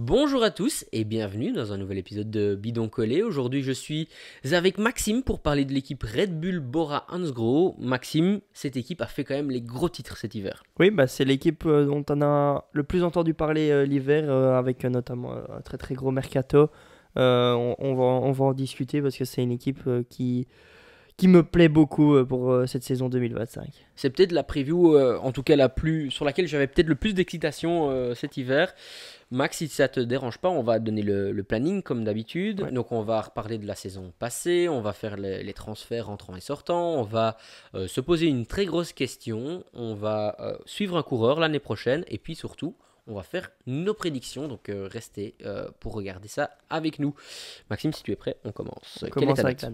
Bonjour à tous et bienvenue dans un nouvel épisode de Bidon Collé. Aujourd'hui je suis avec Maxime pour parler de l'équipe Red Bull Bora Hansgrohe. Maxime, cette équipe a fait quand même les gros titres cet hiver. Oui, c'est l'équipe dont on a le plus entendu parler l'hiver, avec notamment un très très gros mercato. On va en discuter parce que c'est une équipe qui me plaît beaucoup pour cette saison 2025. C'est peut-être la preview, en tout cas sur laquelle j'avais peut-être le plus d'excitation cet hiver. Max, si ça te dérange pas, on va donner le planning comme d'habitude. Ouais. Donc on va reparler de la saison passée, on va faire les transferts entrants et sortants, on va se poser une très grosse question, on va suivre un coureur l'année prochaine et puis surtout, on va faire nos prédictions. Donc restez pour regarder ça avec nous. Maxime, si tu es prêt, on commence. On Quelle est commence ta avec note?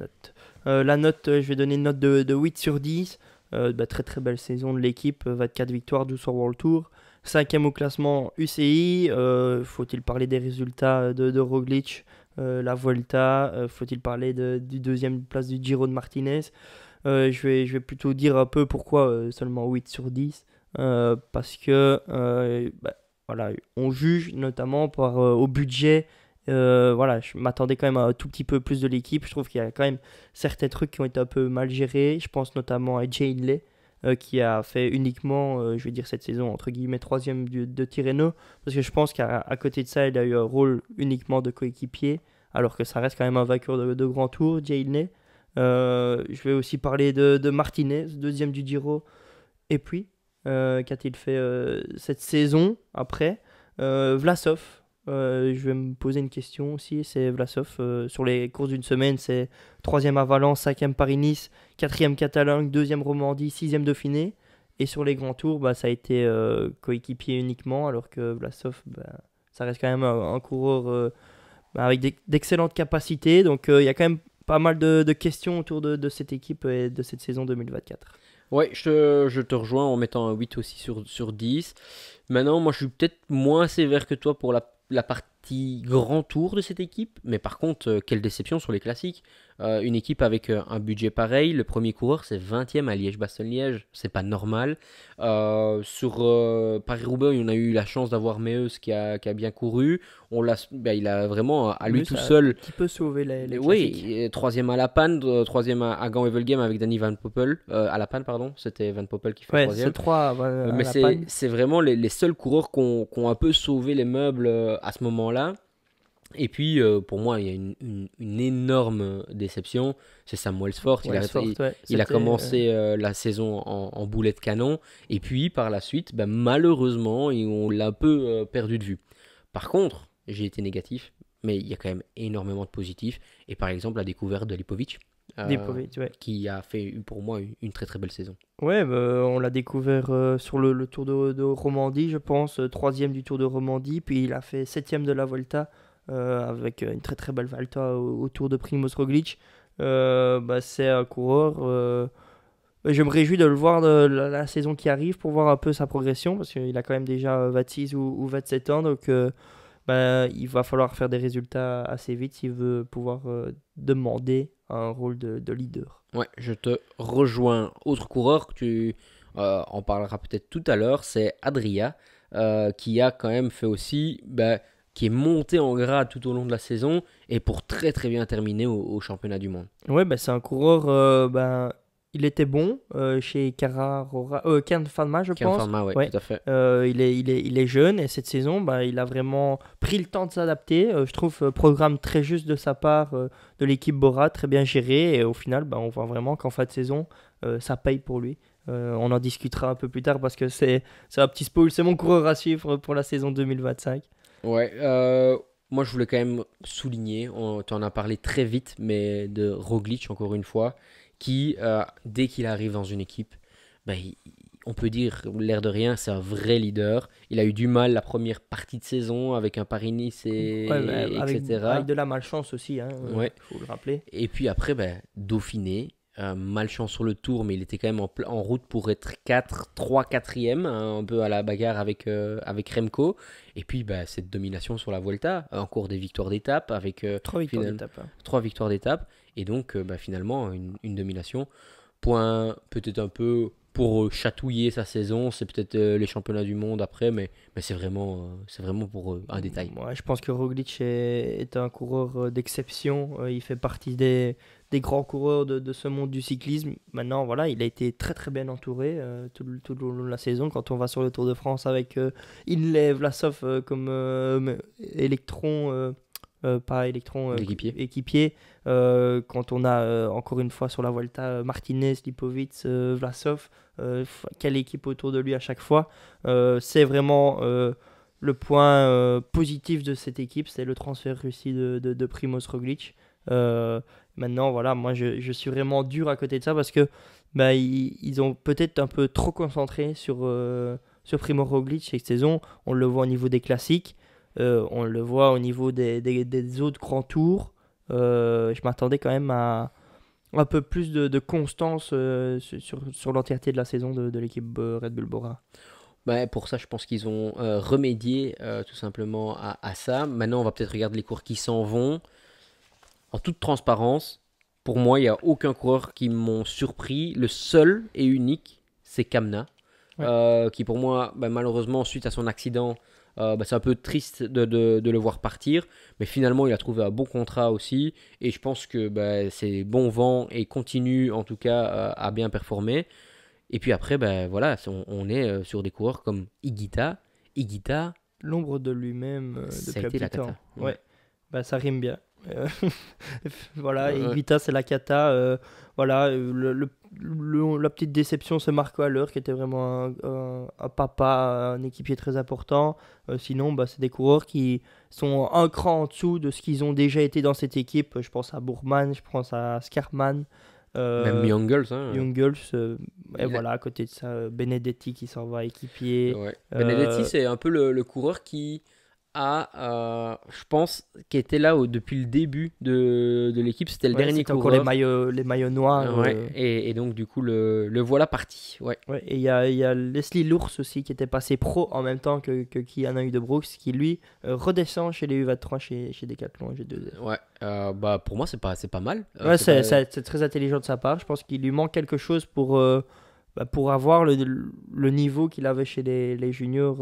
la note. La note, je vais donner une note de 8 sur 10. Très très belle saison de l'équipe, 24 victoires, 12 sur World Tour. 5e au classement UCI. Faut-il parler des résultats de Roglic, la Vuelta? Faut-il parler du deuxième place du Giro de Martinez? Je vais plutôt dire un peu pourquoi seulement 8 sur 10. Parce que voilà, on juge notamment au budget. Voilà, je m'attendais quand même à un tout petit peu plus de l'équipe. Je trouve qu'il y a quand même certains trucs qui ont été un peu mal gérés. Je pense notamment à Jay Hindley, qui a fait uniquement, je vais dire cette saison, entre guillemets, troisième de Tirreno. Parce que je pense qu'à côté de ça, il a eu un rôle uniquement de coéquipier, alors que ça reste quand même un vainqueur de grand tour, Jay Hindley. Je vais aussi parler de Martinez, deuxième du Giro. Et puis, qu'a-t-il fait cette saison après? Vlasov. Je vais me poser une question aussi. C'est Vlasov. Sur les courses d'une semaine, c'est troisième à Valence, cinquième Paris-Nice, quatrième Catalogne, deuxième Romandie, sixième Dauphiné. Et sur les grands tours, ça a été coéquipier uniquement, alors que Vlasov, ça reste quand même un coureur avec d'excellentes capacités. Donc il y a quand même pas mal de questions autour de cette équipe et de cette saison 2024. Ouais, je te rejoins en mettant un 8 aussi sur 10. Maintenant, moi, je suis peut-être moins sévère que toi pour la partie grand tour de cette équipe. Mais par contre, quelle déception sur les classiques. Une équipe avec un budget pareil. Le premier coureur, c'est 20e à Liège-Bastogne-Liège. C'est pas normal. Sur Paris-Roubaix, on a eu la chance d'avoir Meeus qui a bien couru. Il a vraiment, à lui Mais tout ça a un seul. petit peu sauvé les classiques. Oui, troisième à La Panne, troisième à Gand-Wevelgem avec Danny Van Poppel. À La Panne, pardon, c'était Van Poppel qui fait Ouais, c'est troisième. 3 à Mais la c'est panne. c'est vraiment les seuls coureurs qui ont un peu sauvé les meubles à ce moment-là. Et puis, pour moi, il y a une énorme déception, c'est Sam Welsford. Ouais, Sport, ouais. Il a C'était. commencé la saison en boulet de canon. Et puis, par la suite, malheureusement, on l'a un peu perdu de vue. Par contre, j'ai été négatif, mais il y a quand même énormément de positifs. Et par exemple, la découverte de Lipovic, Lipovic, ouais. qui a fait pour moi une très très belle saison. Ouais, on l'a découvert sur le Tour de Romandie, je pense, troisième du Tour de Romandie, puis il a fait septième de la Volta, avec une très très belle Volta au Tour de Primoz Roglic. C'est un coureur. Je me réjouis de le voir de la saison qui arrive pour voir un peu sa progression, parce qu'il a quand même déjà 26 ou 27 ans, donc il va falloir faire des résultats assez vite s'il veut pouvoir demander un rôle de leader. Ouais, je te rejoins. Autre coureur que tu en parleras peut-être tout à l'heure, c'est Adria, qui a quand même fait aussi, qui est monté en grade tout au long de la saison et pour très très bien terminer au championnat du monde. Ouais, c'est un coureur. Il était bon chez Kern Pharma, je Kian pense. Pharma, ouais, Ouais. tout à fait. Il est jeune et cette saison, il a vraiment pris le temps de s'adapter. Je trouve programme très juste de sa part, de l'équipe Bora, très bien géré. Et au final, on voit vraiment qu'en fin de saison, ça paye pour lui. On en discutera un peu plus tard parce que c'est un petit spoil. C'est mon coureur à suivre pour la saison 2025. Ouais, moi je voulais quand même souligner, on t'en a parlé très vite, mais de Roglic encore une fois, qui dès qu'il arrive dans une équipe, bah, il- on peut dire, l'air de rien, c'est un vrai leader. Il a eu du mal la première partie de saison avec un Paris-Nice Ouais, avec etc. de la malchance aussi, hein, Ouais. faut le rappeler. Et puis après, Dauphiné, malchance sur le tour, mais il était quand même en route pour être 3 4e, hein, un peu à la bagarre avec Remco. Et puis cette domination sur la Vuelta, encore des victoires d'étape, avec 3 victoires d'étape, hein. 3 victoires d'étape. Et donc finalement, une domination. Point peut-être un peu pour chatouiller sa saison. C'est peut-être les championnats du monde après, mais c'est vraiment pour un détail. Ouais, je pense que Roglic est un coureur d'exception. Il fait partie des grands coureurs de ce monde du cyclisme. Maintenant, voilà, il a été très très bien entouré tout le long de la saison. Quand on va sur le Tour de France avec Inlay, Vlasov comme électron, pas électron, équipier. Quand on a encore une fois sur la Vuelta Martinez, Lipovic, Vlasov, quelle équipe autour de lui à chaque fois. C'est vraiment le point positif de cette équipe, c'est le transfert réussi de Primoz Roglic. Maintenant, voilà, moi je suis vraiment dur à côté de ça parce que bah, ils ont peut-être un peu trop concentré sur Primoz Roglic cette saison. On le voit au niveau des classiques, on le voit au niveau des autres grands tours. Je m'attendais quand même à un peu plus de constance sur l'entièreté de la saison de l'équipe Red Bull Bora. Bah, pour ça, je pense qu'ils ont remédié tout simplement à ça. Maintenant, on va peut-être regarder les coureurs qui s'en vont. En toute transparence, pour moi, il n'y a aucun coureur qui m'ont surpris. Le seul et unique, c'est Kamna. Ouais. Qui pour moi, bah, malheureusement, suite à son accident, bah, c'est un peu triste de le voir partir. Mais finalement, il a trouvé un bon contrat aussi. Et je pense que bah, c'est bon vent et continue en tout cas à bien performer. Et puis après, ben voilà, on est sur des coureurs comme Higuita. Higuita, L'ombre de lui-même ça a depuis un été la petit temps. cata. Ouais, bah, ça rime bien. Euh, voilà, et Ouais. Guita, c'est la cata. Voilà, la petite déception, c'est Marco Haller, qui était vraiment un papa, un équipier très important. Sinon, bah, c'est des coureurs qui sont un cran en dessous de ce qu'ils ont déjà été dans cette équipe. Je pense à Bourman, je pense à Skarman. Même Euh, Youngles, hein. Youngles, et Il a- voilà, à côté de ça, Benedetti qui s'en va équipier. ouais. Benedetti, Euh, c'est un peu le coureur qui je pense, qui était là depuis le début de l'équipe. C'était le ouais, dernier c'était encore les coureur. maillots noirs. Ouais. Et donc, du coup, le voilà parti. Ouais. Ouais, et il y a Leslie Lours aussi qui était passé pro en même temps que Kiana Brooks qui lui redescend chez les U23 chez Decathlon et G2R. Ouais. Bah, pour moi, c'est pas mal. Ouais, C'est pas... c'est très intelligent de sa part. Je pense qu'il lui manque quelque chose pour avoir le niveau qu'il avait chez les juniors,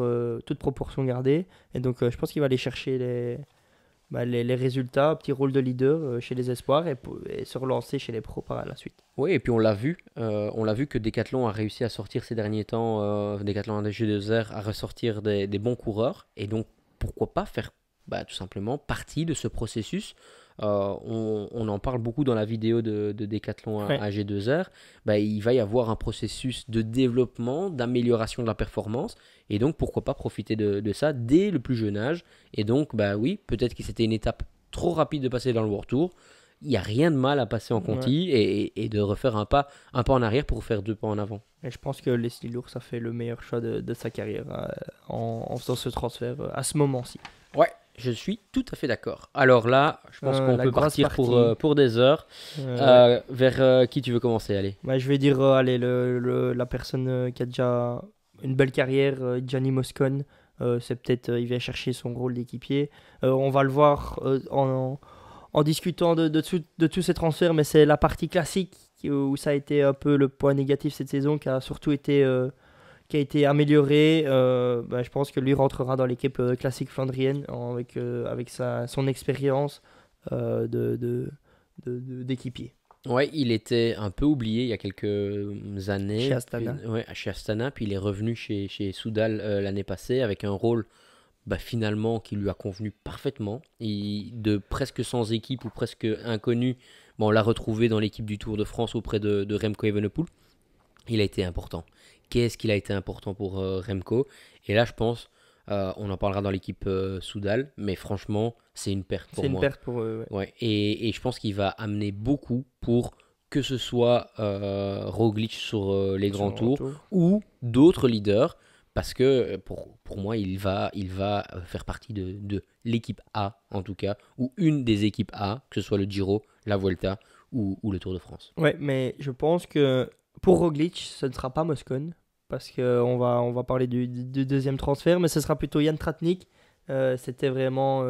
toute proportion gardée. Et donc, je pense qu'il va aller chercher les résultats, un petit rôle de leader chez les espoirs et se relancer chez les pros par la suite. Oui, et puis on l'a vu que Decathlon a réussi à sortir ces derniers temps, Decathlon G2R a ressortir des bons coureurs, et donc pourquoi pas faire bah, tout simplement partie de ce processus. On en parle beaucoup dans la vidéo de Decathlon Ouais. à G2R. Bah, il va y avoir un processus de développement, d'amélioration de la performance, et donc pourquoi pas profiter de ça dès le plus jeune âge. Et donc, bah oui, peut-être que c'était une étape trop rapide de passer dans le World Tour. Il n'y a rien de mal à passer en Ouais. Conti et de refaire un pas en arrière pour faire deux pas en avant. Et je pense que Leslie Lours a fait le meilleur choix de sa carrière en faisant ce transfert à ce moment-ci. Ouais, je suis tout à fait d'accord. Alors là, je pense qu'on La peut grosse partir pour, partie. pour des heures. Ouais. Vers qui tu veux commencer, allez. Bah, je vais dire, allez, la personne qui a déjà une belle carrière, Gianni Moscon, c'est peut-être, il vient chercher son rôle d'équipier. On va le voir en discutant de tous ces transferts, mais c'est la partie classique où ça a été un peu le point négatif cette saison, qui a été amélioré. Bah, je pense que lui rentrera dans l'équipe classique flandrienne avec son expérience d'équipier Ouais, il était un peu oublié il y a quelques années. chez Astana. Ouais, chez Astana, puis il est revenu chez Soudal l'année passée avec un rôle bah, finalement qui lui a convenu parfaitement. De presque sans équipe ou presque inconnu, bon, on l'a retrouvé dans l'équipe du Tour de France auprès de Remco Evenepoel. Il a été important. Qu'est-ce qu'il a été important pour Remco? Et là, je pense, on en parlera dans l'équipe Soudal, mais franchement, c'est une perte pour C'est une moi. perte pour eux. Ouais. Ouais, et je pense qu'il va amener beaucoup pour que ce soit Roglic sur les Sur grands le tours retour. ou d'autres leaders, parce que pour moi, il va faire partie de l'équipe A, en tout cas, ou une des équipes A, que ce soit le Giro, la Vuelta ou le Tour de France. Ouais, mais je pense que pour Roglic, ce ne sera pas Moscon. Parce qu'on va parler du deuxième transfert, mais ce sera plutôt Jan Tratnik. C'était vraiment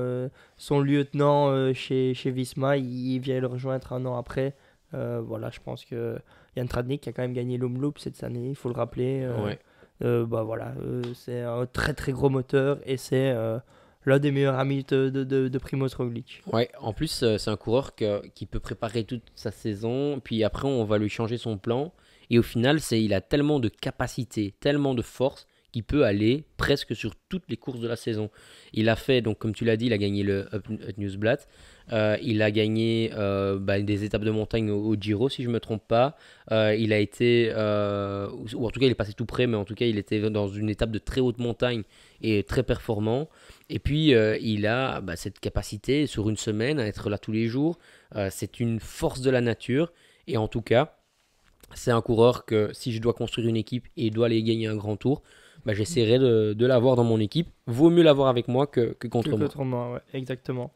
son lieutenant chez Visma. Il vient le rejoindre un an après. Voilà, je pense que Jan Tratnik a quand même gagné l'Omloop cette année, il faut le rappeler. Ouais. Voilà, c'est un très très gros moteur et c'est l'un des meilleurs amis de Primoz Roglic. Ouais, en plus, c'est un coureur qui peut préparer toute sa saison, puis après, on va lui changer son plan. Et au final, il a tellement de capacité, tellement de force, qu'il peut aller presque sur toutes les courses de la saison. Il a fait, donc comme tu l'as dit, il a gagné le Up Newsblad. Il a gagné des étapes de montagne au Giro, si je ne me trompe pas. Il a été, ou en tout cas, il est passé tout près, mais en tout cas, il était dans une étape de très haute montagne et très performant. Et puis, il a cette capacité sur une semaine à être là tous les jours. C'est une force de la nature. Et en tout cas, c'est un coureur que si je dois construire une équipe et il doit aller gagner un grand tour, j'essaierai de l'avoir dans mon équipe. Vaut mieux l'avoir avec moi que contre moi. Contre moi, ouais, exactement.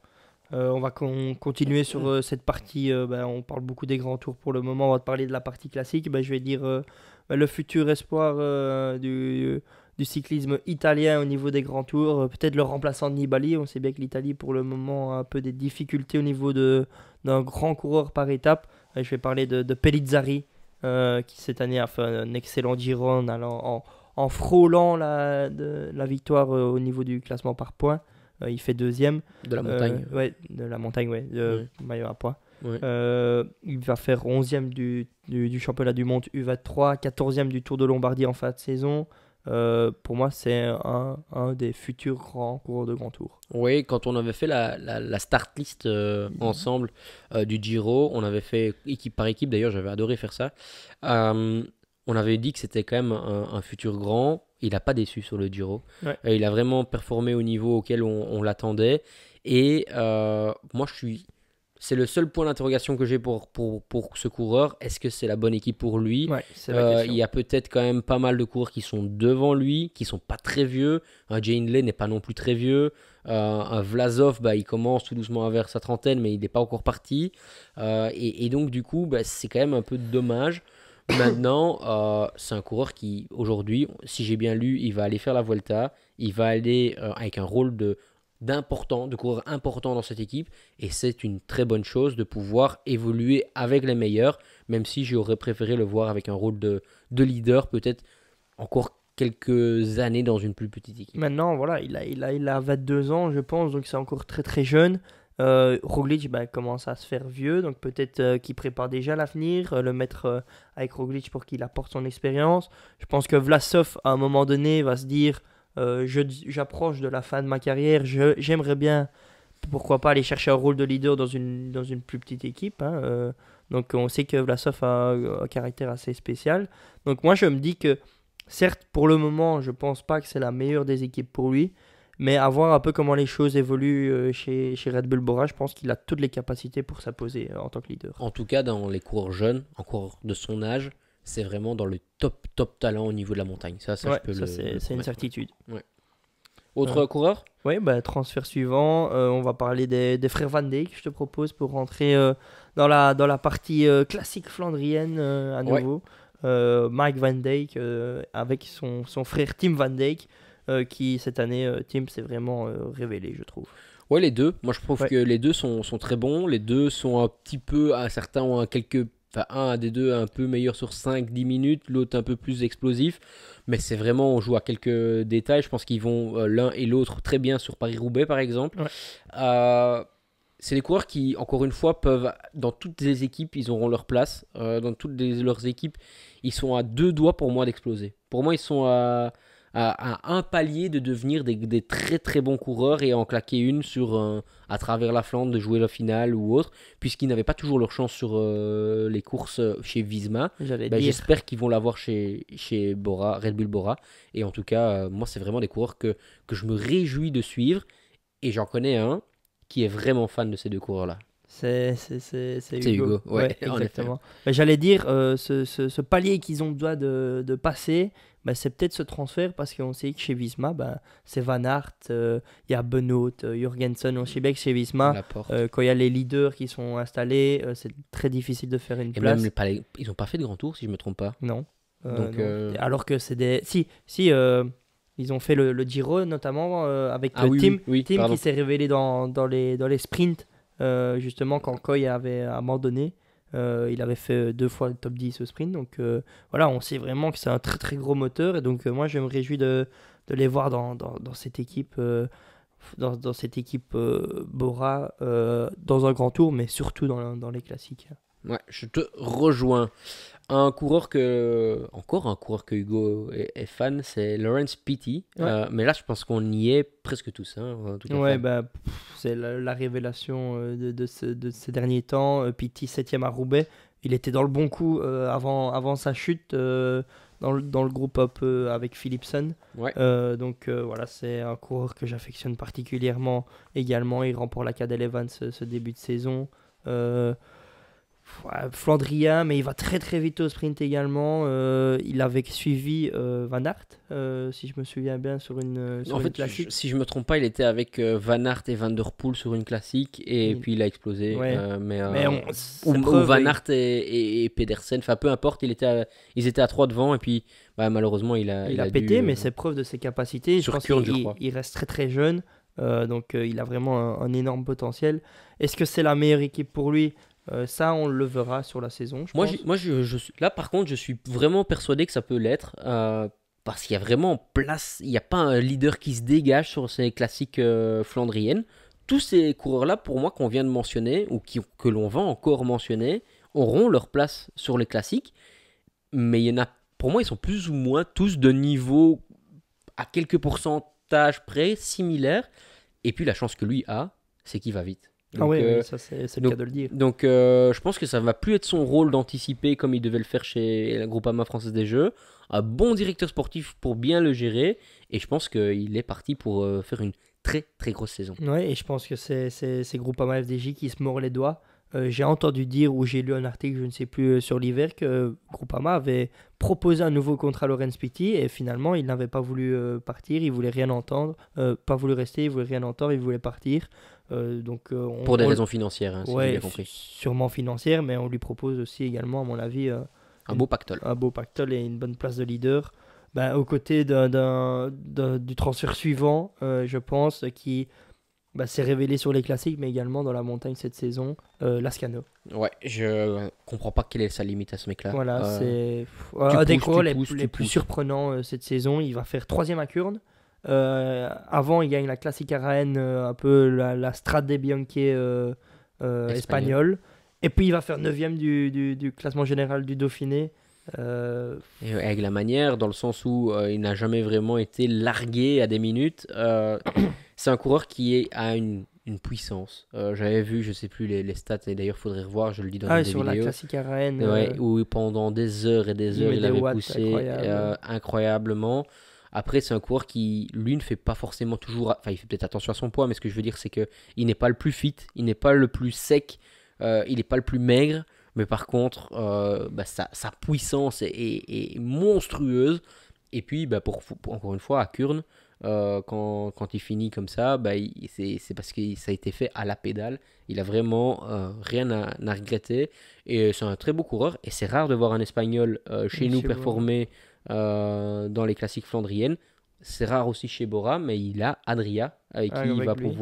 On va continuer sur cette partie. On parle beaucoup des grands tours pour le moment. On va te parler de la partie classique. Je vais dire le futur espoir du cyclisme italien au niveau des grands tours. Peut-être le remplaçant de Nibali. On sait bien que l'Italie, pour le moment, a un peu des difficultés au niveau d'un grand coureur par étape. Je vais parler de Pellizzari, qui cette année a fait un excellent Giro en allant en frôlant la victoire au niveau du classement par points. Il fait deuxième. De la montagne. Ouais, de la montagne, ouais. Maillot à points. Ouais. Il va faire 11e du championnat du monde U23, 14e du Tour de Lombardie en fin de saison. Pour moi, c'est un des futurs grands coureurs de grand tour. Oui, quand on avait fait la start list ensemble du Giro, on avait fait équipe par équipe, d'ailleurs j'avais adoré faire ça. On avait dit que c'était quand même un futur grand. Il n'a pas déçu sur le Giro. Ouais. Il a vraiment performé au niveau auquel on l'attendait. Et moi, c'est le seul point d'interrogation que j'ai pour ce coureur. Est-ce que c'est la bonne équipe pour lui? Ouais, c'est la question. Il y a peut-être quand même pas mal de coureurs qui sont devant lui, qui sont pas très vieux. Un Jay Hindley n'est pas non plus très vieux. Un Vlasov, il commence tout doucement vers sa trentaine, mais il n'est pas encore parti. Et donc, du coup, c'est quand même un peu dommage. Maintenant, c'est un coureur qui, aujourd'hui, si j'ai bien lu, il va aller faire la Vuelta. Il va aller avec un rôle de coureur important dans cette équipe. Et c'est une très bonne chose de pouvoir évoluer avec les meilleurs, même si j'aurais préféré le voir avec un rôle de leader, peut-être encore quelques années dans une plus petite équipe. Maintenant, voilà, il a 22 ans, je pense, donc c'est encore très très jeune. Roglic commence à se faire vieux, donc peut-être qu'il prépare déjà l'avenir, le mettre avec Roglic pour qu'il apporte son expérience. Je pense que Vlasov, à un moment donné, va se dire j'approche de la fin de ma carrière, j'aimerais bien, pourquoi pas, aller chercher un rôle de leader dans une plus petite équipe. Donc on sait que Vlasov a un caractère assez spécial. Donc moi je me dis que, certes, pour le moment, je pense pas que c'est la meilleure des équipes pour lui. Mais à voir un peu comment les choses évoluent chez Red Bull Bora, je pense qu'il a toutes les capacités pour s'imposer en tant que leader. En tout cas, dans les coureurs jeunes, encore de son âge, c'est vraiment dans le top talent au niveau de la montagne. Ça Ouais, je peux c'est une certitude. Ouais. Autre coureur? Oui, transfert suivant. On va parler des frères Van Dijk, je te propose, pour rentrer dans la partie classique flandrienne à nouveau. Mike Van Dijk avec son frère Tim Van Dijk. Qui cette année, Tim s'est vraiment révélé, je trouve. Ouais, les deux. Moi, je trouve que les deux sont très bons. Les deux sont un petit peu, certains ont un des deux un peu meilleur sur 5-10 minutes, l'autre un peu plus explosif. Mais c'est vraiment, on joue à quelques détails. Je pense qu'ils vont l'un et l'autre très bien sur Paris-Roubaix, par exemple. Ouais. C'est des coureurs qui, encore une fois, peuvent, dans toutes les équipes, ils auront leur place. Dans toutes leurs équipes, ils sont à 2 doigts pour moi d'exploser. Pour moi, ils sont à un palier de devenir des très très bons coureurs et en claquer une à travers la Flandre, de jouer la finale ou autre, puisqu'ils n'avaient pas toujours leur chance sur les courses chez Visma. J'espère qu'ils vont l'avoir chez Bora, Red Bull Bora. Et en tout cas, moi, c'est vraiment des coureurs que je me réjouis de suivre. Et j'en connais un qui est vraiment fan de ces deux coureurs-là. C'est Hugo. Ouais, exactement. J'allais dire, ce palier qu'ils ont besoin de passer, c'est peut-être ce transfert, parce qu'on sait que chez Visma, c'est Van Aert, il y a Benoît, Jurgensen. On sait bien que chez Visma, quand il y a les leaders qui sont installés, c'est très difficile de faire une place. Même ils n'ont pas fait de grand tour, si je ne me trompe pas. Non. Donc, non. Alors que c'est des... Si, ils ont fait le Giro, notamment, avec Tim qui s'est révélé dans les sprints. Justement quand Koy avait abandonné, Il avait fait 2 fois le top 10 au sprint. Donc voilà, on sait vraiment que c'est un très très gros moteur. Et donc moi, je me réjouis de les voir dans cette équipe. Dans cette équipe Bora, dans un grand tour, mais surtout dans les classiques. Ouais, je te rejoins. Encore un coureur que Hugo est fan, c'est Lawrence Petty. Ouais. Mais là, je pense qu'on y est presque tous, hein, en tout cas Ouais, fan. bah, c'est la révélation de ces derniers temps. Pitti, 7ème à Roubaix. Il était dans le bon coup avant sa chute dans le groupe up avec Philipsen. Ouais. Donc voilà, c'est un coureur que j'affectionne particulièrement également. Il remporte la Cadel Evans ce début de saison. Euh, Ouais, Flandrien, mais il va très très vite au sprint également. Il avait suivi Van Aert, si je me souviens bien, sur En une fait, classique. si je me trompe pas, il était avec Van Aert et Van der Poel sur une classique et Il- puis il a explosé. Ouais, Mais mais ou c'est preuve, Van Aert et Pedersen, enfin peu importe, ils étaient à 3 devant et puis bah, malheureusement il a dû pété, mais c'est preuve de ses capacités. Je sur pense Kurn, qu'il je crois. il reste très très jeune, donc il a vraiment un énorme potentiel. Est-ce que c'est la meilleure équipe pour lui? Ça, on le verra sur la saison, je pense. Là par contre, je suis vraiment persuadé que ça peut l'être parce qu'il y a vraiment place, il n'y a pas un leader qui se dégage sur ces classiques flandriennes. Tous ces coureurs-là, pour moi, qu'on vient de mentionner ou que l'on va encore mentionner, auront leur place sur les classiques, mais il y en a, pour moi, ils sont plus ou moins tous de niveau à quelques pourcentages près similaires. Et puis la chance que lui a, c'est qu'il va vite. Ah Donc, oui, euh, oui, ça c'est le donc, cas de le dire. je pense que ça va plus être son rôle d'anticiper comme il devait le faire chez la Groupama Française des Jeux. Un bon directeur sportif pour bien le gérer. Et je pense qu'il est parti pour faire une très très grosse saison. Ouais, et je pense que c'est Groupama FDJ qui se mord les doigts. J'ai entendu dire, ou j'ai lu un article, je ne sais plus, sur l'hiver, que Groupama avait proposé un nouveau contrat à Laurence Pitty et finalement il n'avait pas voulu partir, il voulait rien entendre, pas voulu rester, il voulait rien entendre, il voulait partir. Pour des raisons financières, hein, si j'ai Ouais, bien compris. sûrement financière, mais on lui propose aussi également, à mon avis, Un beau pactole. un beau pactole et une bonne place de leader. Ben, aux côtés du transfert suivant, je pense, qui s'est révélé sur les classiques, mais également dans la montagne cette saison, Lascano. Ouais, je comprends pas quelle est sa limite à ce mec-là. Voilà, c'est tu un des pousses, coureurs tu pousses, les tu plus pousses. surprenants cette saison. Il va faire 3ème à Kurn. Avant, il gagne la Classique Araen, un peu la Strade Bianche espagnole. Et puis, il va faire 9ème du classement général du Dauphiné. Et avec la manière, dans le sens où il n'a jamais vraiment été largué à des minutes. C'est un coureur a une puissance. J'avais vu, je sais plus les stats, et d'ailleurs, il faudrait revoir, je le dis dans une des sur la vidéos. Classique Araen, Ouais, où pendant des heures et des il heures, met il des avait watts poussé incroyables. incroyablement. Après, c'est un coureur qui, lui, ne fait pas forcément toujours. Enfin, il fait peut-être attention à son poids, mais ce que je veux dire, c'est que il n'est pas le plus fit, il n'est pas le plus sec, il n'est pas le plus maigre. Mais par contre, sa puissance est monstrueuse. Et puis, encore une fois, à Kurn, quand il finit comme ça, c'est parce que ça a été fait à la pédale. Il a vraiment rien à regretter. Et c'est un très beau coureur. Et c'est rare de voir un Espagnol chez nous Chez vous. performer dans les classiques flandriennes. C'est rare aussi chez Bora, mais il a Adria avec qui il Avec va lui.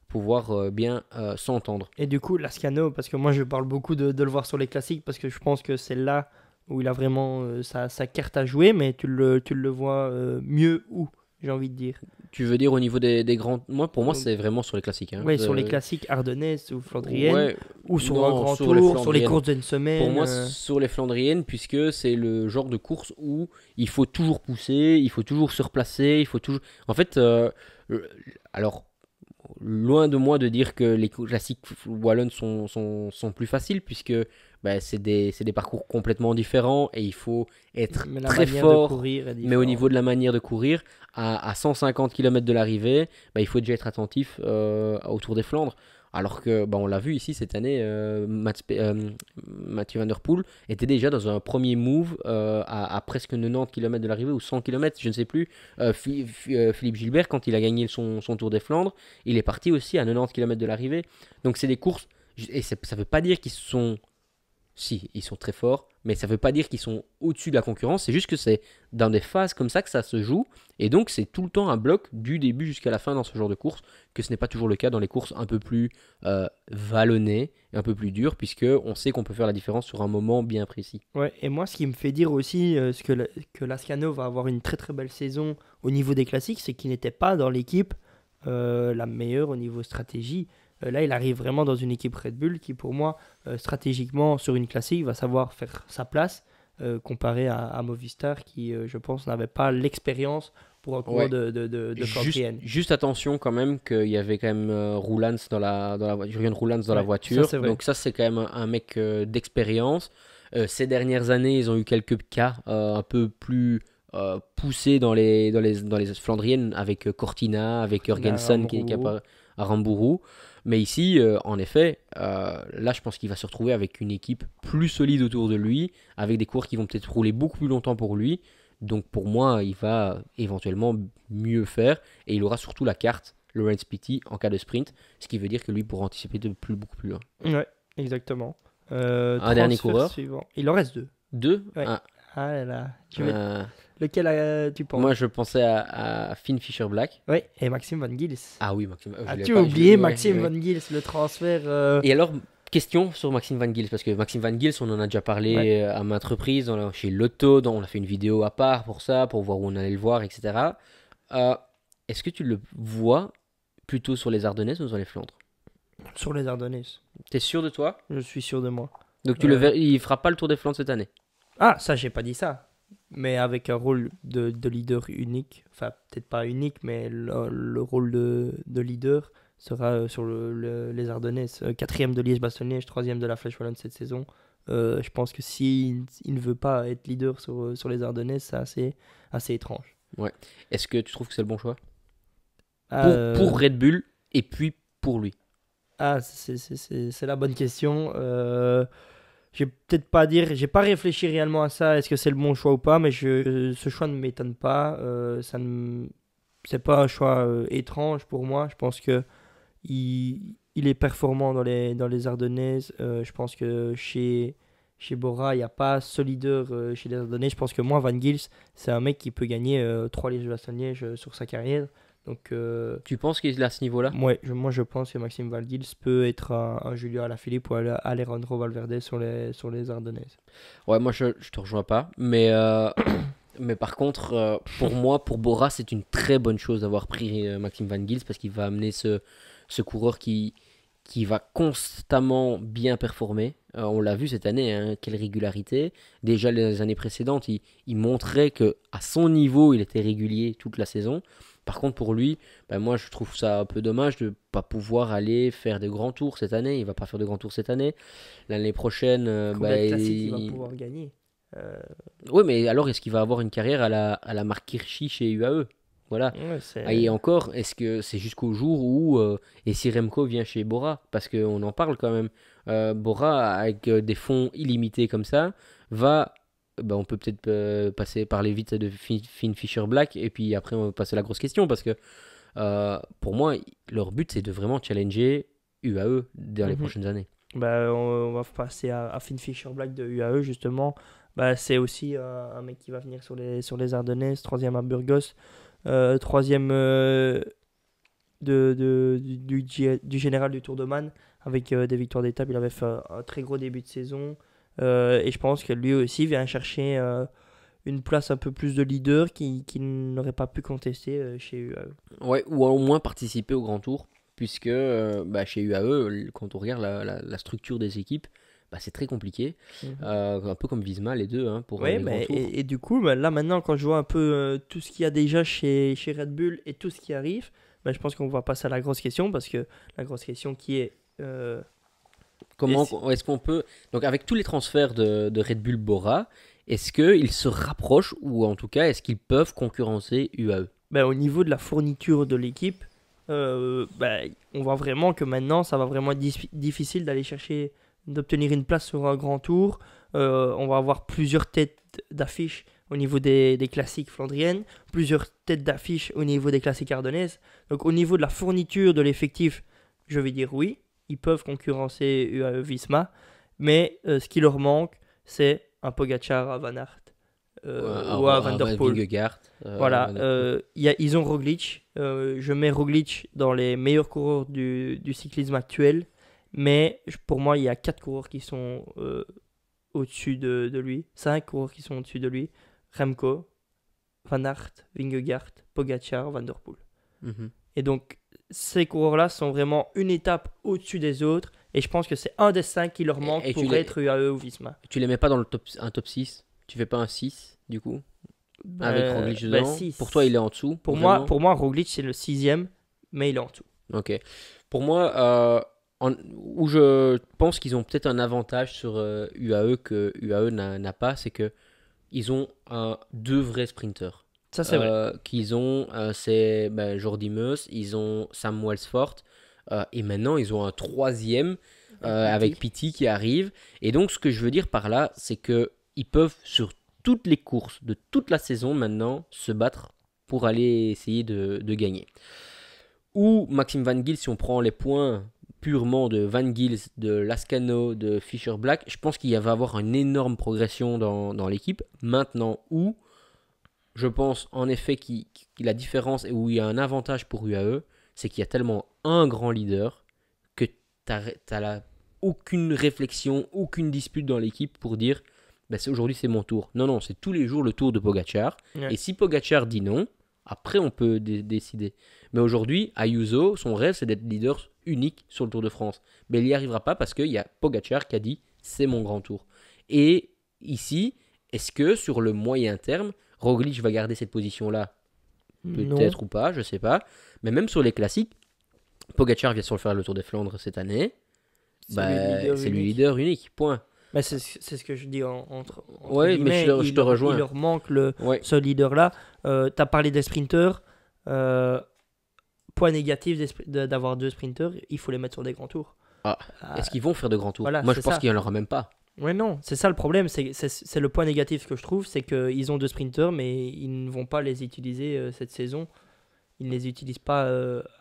pouvoir bien s'entendre. Et du coup, Lascano, parce que moi je parle beaucoup de le voir sur les classiques, parce que je pense que c'est là où il a vraiment sa carte à jouer, mais tu le vois mieux où, j'ai envie de dire. Tu veux dire au niveau des grands. Pour moi, Euh, c'est vraiment sur les classiques. Hein. Ouais, sur les classiques ardennaises ou flandriennes, Ouais, ou sur non, un grand sur les tour, sur les flandriennes. courses d'une semaine. Pour moi, sur les flandriennes, puisque c'est le genre de course où il faut toujours pousser, il faut toujours se replacer, il faut toujours. En fait, alors, loin de moi de dire que les classiques wallonnes sont plus faciles, puisque c'est des parcours complètement différents et il faut être mais la très manière fort. de courir est Mais au différente. niveau de la manière de courir, à 150 km de l'arrivée, il faut déjà être attentif au Tour des Flandres. Alors que, on l'a vu ici cette année, Mathieu Van Der Poel était déjà dans un premier move à presque 90 km de l'arrivée ou 100 km, je ne sais plus. Philippe Gilbert, quand il a gagné son Tour des Flandres, il est parti aussi à 90 km de l'arrivée. Donc c'est des courses, et ça ne veut pas dire qu'ils sont Si, ils sont très forts, mais ça ne veut pas dire qu'ils sont au-dessus de la concurrence, c'est juste que c'est dans des phases comme ça que ça se joue, et donc c'est tout le temps un bloc du début jusqu'à la fin dans ce genre de course, que ce n'est pas toujours le cas dans les courses un peu plus vallonnées, et un peu plus dures, puisque on sait qu'on peut faire la différence sur un moment bien précis. Ouais, et moi, ce qui me fait dire aussi que Lascano va avoir une très très belle saison au niveau des classiques, c'est qu'il n'était pas dans l'équipe la meilleure au niveau stratégie. Là, il arrive vraiment dans une équipe Red Bull qui, pour moi, stratégiquement, sur une classique, va savoir faire sa place comparé à Movistar qui, je pense, n'avait pas l'expérience pour un cours Ouais. de Flandrienne. Juste attention quand même qu'il y avait quand même Roelants dans la voiture, Jurgen Roelants dans la Ouais, ça, voiture. c'est vrai. Donc ça c'est quand même un mec d'expérience. Ces dernières années, ils ont eu quelques cas un peu plus poussés dans les Flandriennes avec Cortina, avec Jorgensen qui est Rambourou. à Rambourou. Mais ici, en effet, là je pense qu'il va se retrouver avec une équipe plus solide autour de lui, avec des coureurs qui vont peut-être rouler beaucoup plus longtemps pour lui. Donc pour moi, il va éventuellement mieux faire et il aura surtout la carte Laurence Pitty en cas de sprint, ce qui veut dire que lui pourra anticiper beaucoup plus loin. Ouais, exactement. Un dernier Transfert coureur, suivant. Il en reste deux. deux. Ouais. Ah, Ah là là. euh, Lequel tu penses? moi je pensais à Finn Fisher Black. Oui, et Maxime Van Gils. Ah oui, Maxime. Je l'ai As-tu pas, oublié ouais, Maxime ouais. Van Gils, le transfert Et alors, question sur Maxime Van Gils, parce que Maxime Van Gils, on en a déjà parlé Ouais. à maintes reprises chez Lotto, on a fait une vidéo à part pour ça, pour voir où on allait le voir, etc. Euh, Est-ce que tu le vois plutôt sur les Ardennaises ou sur les Flandres? sur les Ardennaises? T'es sûr de toi? Je suis sûr de moi. Donc Euh, il fera pas le Tour des Flandres cette année. Ah, ça, j'ai pas dit ça. Mais avec un rôle de leader unique, enfin, peut-être pas unique, mais le rôle de leader sera sur les Ardennaises. Quatrième de Liège-Bastogne-Liège, troisième de la Flèche Wallonne cette saison. Je pense que s'il il ne veut pas être leader sur les Ardennaises, c'est assez étrange. Ouais. Est-ce que tu trouves que c'est le bon choix? Ah, Pour Red Bull et puis pour lui. c'est la bonne question. Je vais peut-être pas dire, j'ai pas réfléchi réellement à ça, est-ce que c'est le bon choix ou pas, mais ce choix ne m'étonne pas. C'est pas un choix étrange pour moi. Je pense que il est performant dans les Ardennaises. Je pense que chez Bora, il n'y a pas ce leader chez les Ardennaises. Je pense que moi, Van Gils, c'est un mec qui peut gagner 3 Liège-Bastogne-Liège sur sa carrière. Donc, Tu penses qu'il est à ce niveau-là? moi, je pense que Maxime Van Gils peut être un Julio Alaphilippe ou un Alejandro Valverde sur les Ardennaises. Ouais, moi je te rejoins pas. Mais par contre, pour moi, pour Bora, c'est une très bonne chose d'avoir pris Maxime Van Gils parce qu'il va amener ce coureur qui va constamment bien performer. On l'a vu cette année, hein, quelle régularité. Déjà les années précédentes, il montrait que à son niveau, il était régulier toute la saison. Par contre, pour lui, ben moi je trouve ça un peu dommage de ne pas pouvoir aller faire de grands tours cette année. Il va pas faire de grands tours cette année. L'année prochaine, Combien de classiques il va pouvoir gagner? oui, mais alors est-ce qu'il va avoir une carrière à la Marc Hirschi chez UAE? Voilà. Ouais, Ah, et encore, est-ce que c'est jusqu'au jour où et si Remco vient chez Bora? Parce qu'on en parle quand même. Bora, avec des fonds illimités comme ça, va. Ben, on peut peut-être parler vite de Finn Fisher Black et puis après on va passer à la grosse question parce que pour moi, leur but c'est de vraiment challenger UAE dans les Mhm. prochaines années. Bah, on va passer à Finn Fisher Black de UAE justement. Bah, c'est aussi un mec qui va venir sur les Ardennaises, troisième à Burgos, troisième du général du Tour de Man avec des victoires d'étape. Il avait fait un très gros début de saison et je pense que lui aussi vient chercher une place un peu plus de leader qui n'aurait pas pu contester chez UAE. Ouais, ou au moins participer au Grand Tour, puisque bah, chez UAE, quand on regarde la structure des équipes, bah, c'est très compliqué. Mhm. Un peu comme Visma, les deux, hein, pour Oui, les Grands mais Tours. et du coup, bah, là maintenant, quand je vois un peu tout ce qu'il y a déjà chez Red Bull et tout ce qui arrive, bah, je pense qu'on va passer à la grosse question parce que la grosse question qui est Comment est-ce- est-ce qu'on peut... Donc avec tous les transferts de Red Bull Bora, est-ce qu'ils se rapprochent, ou en tout cas, est-ce qu'ils peuvent concurrencer UAE? bah, au niveau de la fourniture de l'équipe, bah, on voit vraiment que maintenant, ça va vraiment être difficile d'aller chercher, d'obtenir une place sur un grand tour. On va avoir plusieurs têtes d'affiche au niveau des classiques flandriennes, plusieurs têtes d'affiche au niveau des classiques ardennaises. Donc au niveau de la fourniture de l'effectif, je vais dire oui, ils peuvent concurrencer UAE Visma. Mais ce qui leur manque, c'est un Pogacar à Van Aert ou à Van Der Poel. Vingegaard, Voilà, Van Der Poel. ils ont Roglic. Je mets Roglic dans les meilleurs coureurs du cyclisme actuel. Mais pour moi, il y a 4 coureurs qui sont au-dessus de lui. 5 coureurs qui sont au-dessus de lui. Remco, Van Aert, Vingegaard, Pogacar, Van Der Poel. Mhm. Et donc, ces coureurs-là sont vraiment une étape au-dessus des autres. Et je pense que c'est un des 5 qui leur manque Et tu pour les- être UAE ou Visma. Tu les mets pas dans un top 6? Tu fais pas un 6 du coup? Avec Roglic dedans? Si. Pour toi, il est en dessous? Pour vraiment? moi, Roglic, c'est le 6e, mais il est en dessous. Ok. Pour moi, où je pense qu'ils ont peut-être un avantage sur UAE que UAE n'a pas, c'est que ils ont deux vrais sprinteurs. Ça, c'est vrai. Qu'ils ont, c'est Jordi Meus, ils ont Sam Welsford, et maintenant ils ont un troisième avec Pity qui arrive. Et donc, ce que je veux dire par là, c'est que ils peuvent sur toutes les courses de toute la saison maintenant se battre pour aller essayer de gagner. Ou Maxime Van Gils, si on prend les points purement de Van Gils, de Lascano, de Fischer Black, je pense qu'il va y avoir une énorme progression dans l'équipe. Maintenant, où je pense en effet que la différence et où il y a un avantage pour UAE, c'est qu'il y a tellement un grand leader que tu n'as aucune réflexion, aucune dispute dans l'équipe pour dire aujourd'hui c'est mon tour. Non, non, c'est tous les jours le tour de Pogacar. Ouais. Et si Pogacar dit non, après on peut décider. Mais aujourd'hui, Ayuso, son rêve c'est d'être leader unique sur le Tour de France. Mais il n'y arrivera pas parce qu'il y a Pogacar qui a dit c'est mon grand tour. Et ici, est-ce que sur le moyen terme, Roglic va garder cette position-là? Non. Peut-être ou pas, je sais pas. Mais même sur les classiques, Pogacar vient sur le faire le Tour des Flandres cette année. C'est lui leader unique, point. Mais c'est ce que je dis entre Ouais, mais guillemets, je te rejoins. Il leur manque Ouais. ce leader-là. Tu as parlé des sprinteurs. Point négatif d'avoir 2 sprinteurs, il faut les mettre sur des grands tours. Ah, est-ce qu'ils vont faire de grands tours? Voilà, Moi, je c'est pense ça. qu'il n'y en aura même pas. Ouais, non, c'est ça le problème. C'est le point négatif que je trouve, c'est qu'ils ont 2 sprinteurs, mais ils ne vont pas les utiliser cette saison. Ils ne les utilisent pas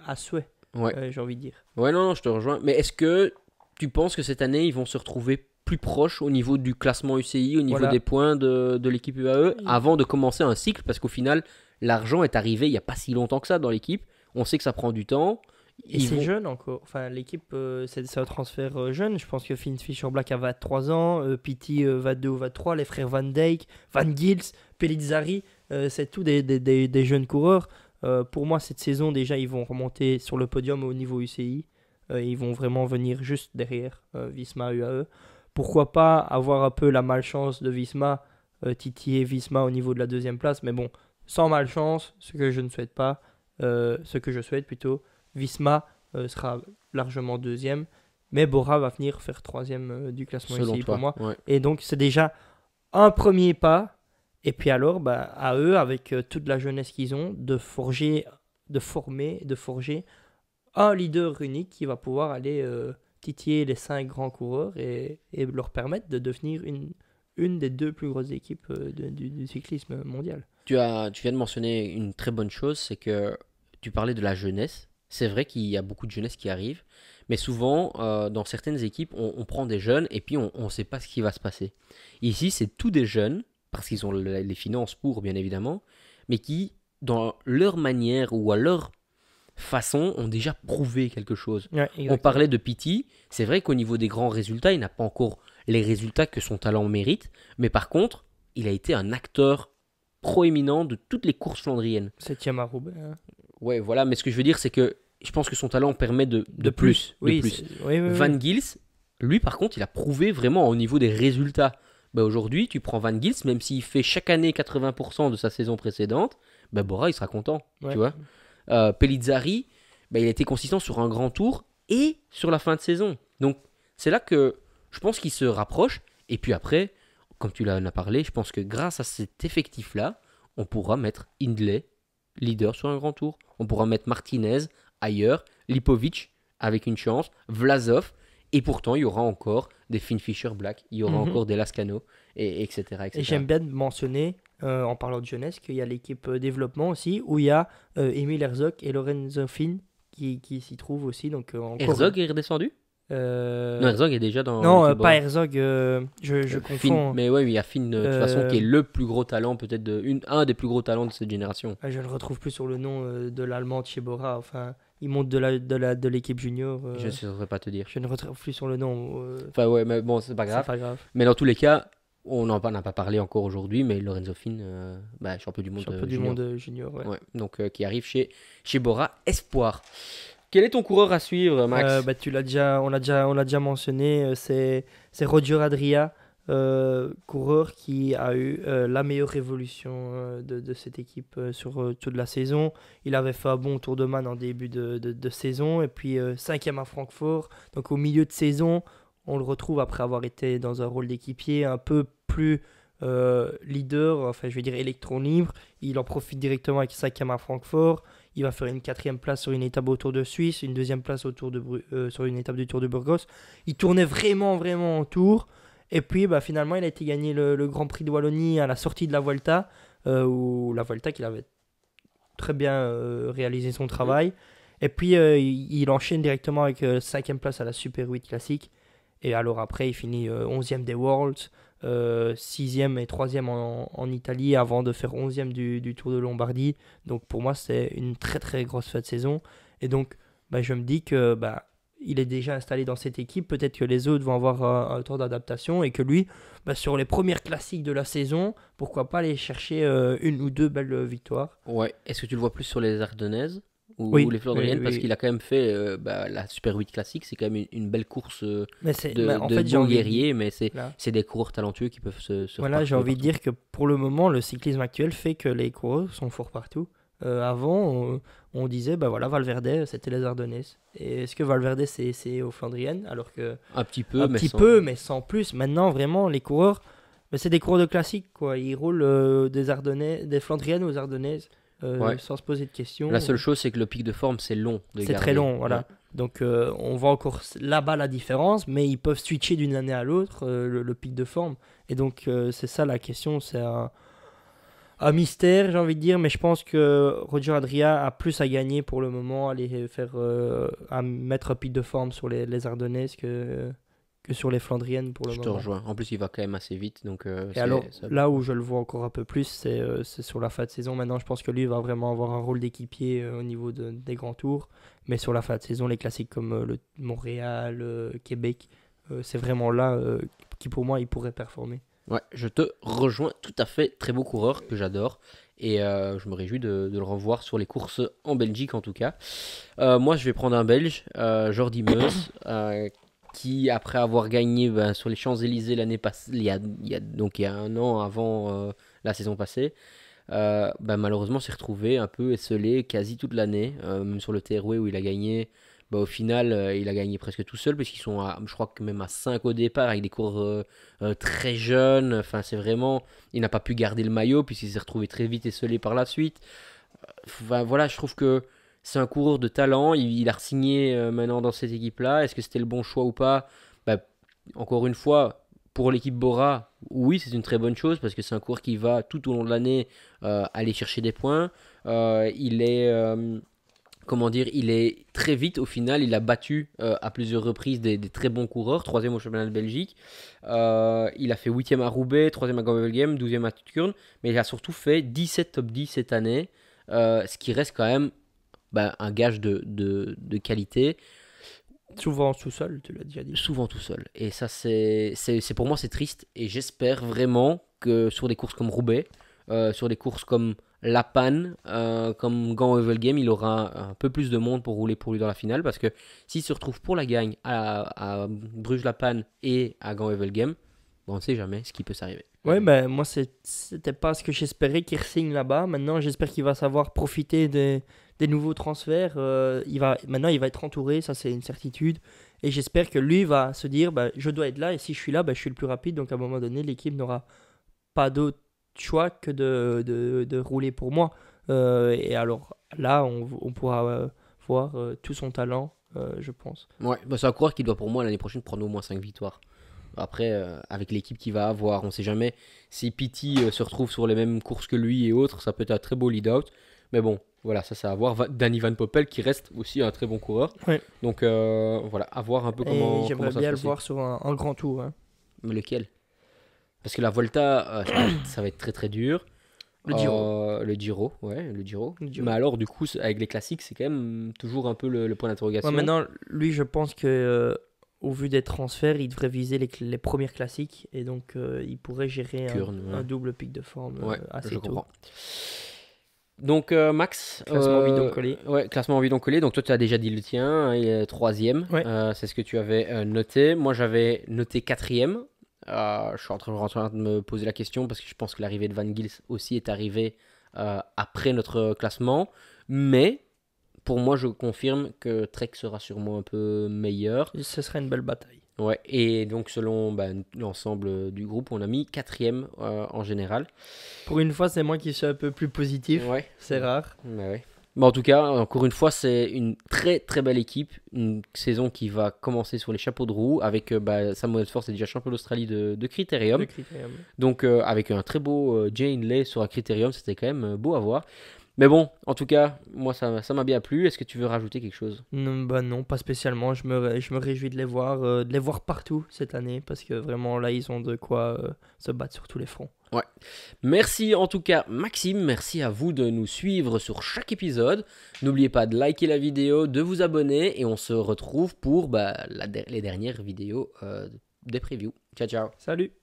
à souhait, Ouais. j'ai envie de dire. Ouais, non, je te rejoins. Mais est-ce que tu penses que cette année, ils vont se retrouver plus proches au niveau du classement UCI, au niveau Voilà. des points de l'équipe UAE, avant de commencer un cycle? Parce qu'au final, l'argent est arrivé il n'y a pas si longtemps que ça dans l'équipe. On sait que ça prend du temps. Et c'est jeune encore. Enfin, l'équipe, c'est un transfert jeune. Je pense que Finn Fisher Black a 23 ans, Pity 22 ou 23, les frères Van Dijk, Van Gils, Pellizzari, c'est tout des jeunes coureurs. Pour moi, cette saison, déjà, ils vont remonter sur le podium au niveau UCI. Ils vont vraiment venir juste derrière Visma UAE. Pourquoi pas avoir un peu la malchance de Visma, titiller Visma au niveau de la 2e place. Mais bon, sans malchance, ce que je ne souhaite pas, ce que je souhaite plutôt, Visma sera largement 2e, mais Bora va venir faire 3e du classement Selon UCI toi, pour moi. ouais. Et donc c'est déjà un premier pas. Et puis alors, à eux, avec toute la jeunesse qu'ils ont, de forger un leader unique qui va pouvoir aller titiller les 5 grands coureurs et leur permettre de devenir une des 2 plus grosses équipes du cyclisme mondial. Tu viens de mentionner une très bonne chose, c'est que tu parlais de la jeunesse. C'est vrai qu'il y a beaucoup de jeunesse qui arrive, mais souvent, dans certaines équipes, on prend des jeunes et puis on ne sait pas ce qui va se passer. Ici, c'est tous des jeunes, parce qu'ils ont les finances pour, bien évidemment, mais qui, dans leur manière ou à leur façon, ont déjà prouvé quelque chose. Ouais, On parlait de Pity, c'est vrai qu'au niveau des grands résultats, il n'a pas encore les résultats que son talent mérite, mais par contre, il a été un acteur proéminent de toutes les courses flandriennes. 7e à Roubaix. Hein. Ouais, voilà, mais ce que je veux dire, c'est que je pense que son talent permet de plus. Oui, de plus. Oui, Van Gils, lui, par contre, il a prouvé vraiment au niveau des résultats. Aujourd'hui, tu prends Van Gils, même s'il fait chaque année 80% de sa saison précédente, Bora, il sera content. Ouais. Tu vois. Pellizzari, il a été consistant sur un grand tour et sur la fin de saison. Donc, c'est là que je pense qu'il se rapproche. Et puis après, comme tu l'en as parlé, je pense que grâce à cet effectif-là, on pourra mettre Hindley leader sur un grand tour. On pourra mettre Martinez ailleurs, Lipovic avec une chance, Vlasov, et pourtant il y aura encore des Finn Fisher Black, il y aura encore des Lascano, etc., etc. Et j'aime bien mentionner, en parlant de jeunesse, qu'il y a l'équipe développement aussi, où il y a Emile Herzog et Lorenzo Finn qui s'y trouvent aussi. Donc, Herzog est redescendu? Non, Herzog est déjà dans Non, l'équipe pas Bora. Herzog, je Finn, confonds. mais ouais, il y a Finn de toute façon qui est Euh, le plus gros talent, peut-être un des plus gros talents de cette génération. je ne retrouve plus sur le nom de l'allemand de chez Bora. Enfin, il monte de l'équipe junior. Je ne saurais pas te dire. Je ne retrouve plus sur le nom. Enfin, ouais, mais bon, c'est pas C'est grave. pas grave. Mais dans tous les cas, on n'en a pas parlé encore aujourd'hui, mais Lorenzo Finn, champion du monde Champion du junior. monde junior, ouais. Ouais, donc qui arrive chez Bora Espoir. Quel est ton coureur à suivre, Max? Tu l'as déjà, on l'a déjà mentionné, c'est Roger Adria, coureur qui a eu la meilleure révolution de cette équipe sur toute la saison. Il avait fait un bon tour de man en début de saison, et puis cinquième à Francfort. Donc au milieu de saison, on le retrouve après avoir été dans un rôle d'équipier un peu plus leader, enfin je vais dire électron libre. Il en profite directement avec cinquième à Francfort. Il va faire une quatrième place sur une étape au Tour de Suisse, une deuxième place sur une étape du Tour de Burgos. Il tournait vraiment, vraiment en tour. Et puis finalement, il a été gagné le Grand Prix de Wallonie à la sortie de la Vuelta, où la Vuelta qu'il avait très bien réalisé son travail. Et puis il enchaîne directement avec cinquième place à la Super 8 classique. Et alors après, il finit 11e des Worlds, 6e et 3e en Italie avant de faire 11e du Tour de Lombardie. Donc pour moi, c'est une très très grosse fin de saison. Et donc, je me dis que il est déjà installé dans cette équipe. Peut-être que les autres vont avoir un temps d'adaptation et que lui, sur les premières classiques de la saison, pourquoi pas aller chercher une ou deux belles victoires. Ouais. Est-ce que tu le vois plus sur les Ardennaises Oui, ou les Flandriennes? oui, Parce oui. qu'il a quand même fait la Super 8 classique, c'est quand même une belle course En de fait, j'ai beaux envie de dire. guerriers, mais Là. c'est des coureurs talentueux qui peuvent se Voilà, j'ai repartir envie de partout. dire que pour le moment, le cyclisme actuel fait que les coureurs sont forts partout. Avant, on disait, voilà, Valverde, c'était les Ardennaises. Et est-ce que Valverde, c'est aux Flandriennes? Alors que, Un petit un peu, mais petit sans. peu, mais sans plus. Maintenant, vraiment, les coureurs, c'est des coureurs de classique, quoi. Ils roulent des Flandriennes aux Ardennaises, Ouais. sans se poser de questions. La seule chose, c'est que le pic de forme, c'est long de C'est garder. très long, voilà. Ouais. Donc, on voit encore là-bas la différence, mais ils peuvent switcher d'une année à l'autre, le pic de forme. Et donc, c'est ça la question, c'est un mystère, j'ai envie de dire, mais je pense que Roger Adria a plus à gagner pour le moment, à mettre un pic de forme sur les Ardennaises que sur les Flandriennes pour le Je te moment. rejoins. En plus, il va quand même assez vite, donc Et alors, là où je le vois encore un peu plus, c'est sur la fin de saison. Maintenant, je pense que lui va vraiment avoir un rôle d'équipier au niveau des grands tours. Mais sur la fin de saison, les classiques comme le Montréal, Québec, c'est vraiment là qui, pour moi, il pourrait performer. Ouais, je te rejoins tout à fait. Très beau coureur que j'adore. Et je me réjouis de le revoir sur les courses en Belgique en tout cas. Moi, je vais prendre un Belge, Jordi Meus, qui après avoir gagné sur les Champs-Élysées l'année passée, donc il y a un an avant la saison passée, malheureusement s'est retrouvé un peu esselé quasi toute l'année, même sur le TRW où il a gagné. Au final, il a gagné presque tout seul, parce qu'ils sont, je crois que même à 5 au départ, avec des coureurs très jeunes. Enfin, c'est vraiment. Il n'a pas pu garder le maillot, puisqu'il s'est retrouvé très vite esselé par la suite. Enfin, voilà, je trouve que c'est un coureur de talent. Il a re-signé maintenant dans cette équipe-là. Est-ce que c'était le bon choix ou pas? Bah, encore une fois, pour l'équipe Bora, oui, c'est une très bonne chose, parce que c'est un coureur qui va tout au long de l'année aller chercher des points. Il est. Comment dire, il est très vite au final, il a battu à plusieurs reprises des très bons coureurs, troisième au championnat de Belgique. Il a fait 8e à Roubaix, 3e à Gouwelgem, 12e à Turn, mais il a surtout fait 17 top 10 cette année, ce qui reste quand même un gage de qualité, Souvent tout seul, tu l'as déjà dit. souvent tout seul. Et ça, c'est pour moi, c'est triste, et j'espère vraiment que sur des courses comme Roubaix, sur des courses comme La Panne, comme Gand-Wevelgem, il aura un peu plus de monde pour rouler pour lui dans la finale, parce que s'il se retrouve pour la gagne à Bruges-La Panne et à Gand-Wevelgem, on ne sait jamais ce qui peut s'arriver. Ouais, moi, c'était pas ce que j'espérais qu'il re-signe là-bas. Maintenant, j'espère qu'il va savoir profiter des nouveaux transferts. Maintenant, il va être entouré, ça, c'est une certitude. Et j'espère que lui va se dire, je dois être là, et si je suis là, je suis le plus rapide. Donc, à un moment donné, l'équipe n'aura pas d'autre choix que de rouler pour moi. Et alors, là, on pourra voir tout son talent, je pense. Ouais, c'est un coureur qui doit pour moi l'année prochaine prendre au moins 5 victoires. Après, avec l'équipe qu'il va avoir, on ne sait jamais si Pity se retrouve sur les mêmes courses que lui et autres, ça peut être un très beau lead-out. Mais bon, Voilà, ça c'est à voir. Danny Van Poppel qui reste aussi un très bon coureur. Ouais. Donc voilà, à voir un peu Et comment j'aimerais ça bien se le passe. voir sur un grand tour. Hein. Mais lequel? Parce que la Volta, ça va être très très dur. Le Giro. Le Giro, ouais, le Giro. Le Giro. Mais alors, du coup, avec les classiques, c'est quand même toujours un peu le point d'interrogation. Ouais, maintenant, lui, je pense que au vu des transferts, il devrait viser les premières classiques. Et donc, il pourrait gérer Kurn, ouais. un double pic de forme Ouais, assez je tôt. comprends. Donc, Max. Classement bidon-collé. Ouais, classement bidon-collé. Donc, toi, tu as déjà dit le tien, hein, il est troisième. Ouais. C'est ce que tu avais noté. Moi, j'avais noté quatrième. Je suis en train de me poser la question parce que je pense que l'arrivée de Van Gils aussi est arrivée après notre classement. Mais pour moi, je confirme que Trek sera sûrement un peu meilleur. Ce serait une belle bataille. Ouais, et donc selon l'ensemble du groupe, on a mis quatrième en général. Pour une fois, c'est moi qui suis un peu plus positif. Ouais. C'est rare. Ouais. Mais en tout cas, encore une fois, c'est une très très belle équipe. Une saison qui va commencer sur les chapeaux de roue avec Sam Wellsford, c'est déjà champion d'Australie de Critérium. Le critérium. Donc avec un très beau Jay Hindley sur un Critérium, c'était quand même beau à voir. Mais bon, en tout cas, moi ça m'a bien plu. Est-ce que tu veux rajouter quelque chose? Non, pas spécialement. Je me réjouis de les voir partout cette année parce que vraiment là, ils ont de quoi se battre sur tous les fronts. Ouais. Merci en tout cas Maxime, merci à vous de nous suivre sur chaque épisode. N'oubliez pas de liker la vidéo, de vous abonner et on se retrouve pour les dernières vidéos des previews. Ciao ciao. Salut!